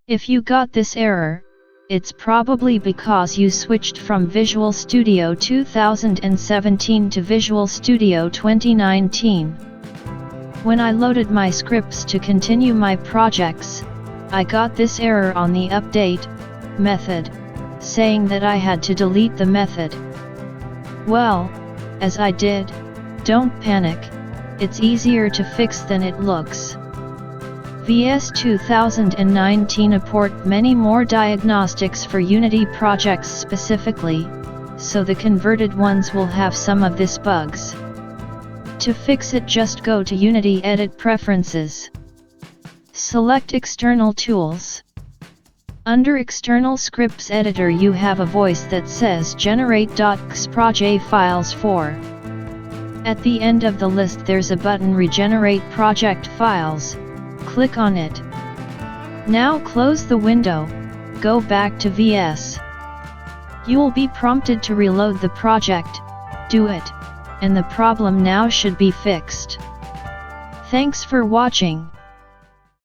If you got this error, it's probably because you switched from Visual Studio 2017 to Visual Studio 2019. When I loaded my scripts to continue my projects, I got this error on the update method, saying that I had to delete the method. Well, as I did, don't panic, it's easier to fix than it looks. VS 2019 support many more diagnostics for Unity projects specifically, so the converted ones will have some of this bugs. To fix it, just go to Unity Edit Preferences. Select External Tools. Under External Scripts Editor you have a voice that says Generate.xproj files for. At the end of the list there's a button Regenerate Project Files. Click on it. Now close the window, go back to VS. You will be prompted to reload the project, do it, and the problem now should be fixed. Thanks for watching.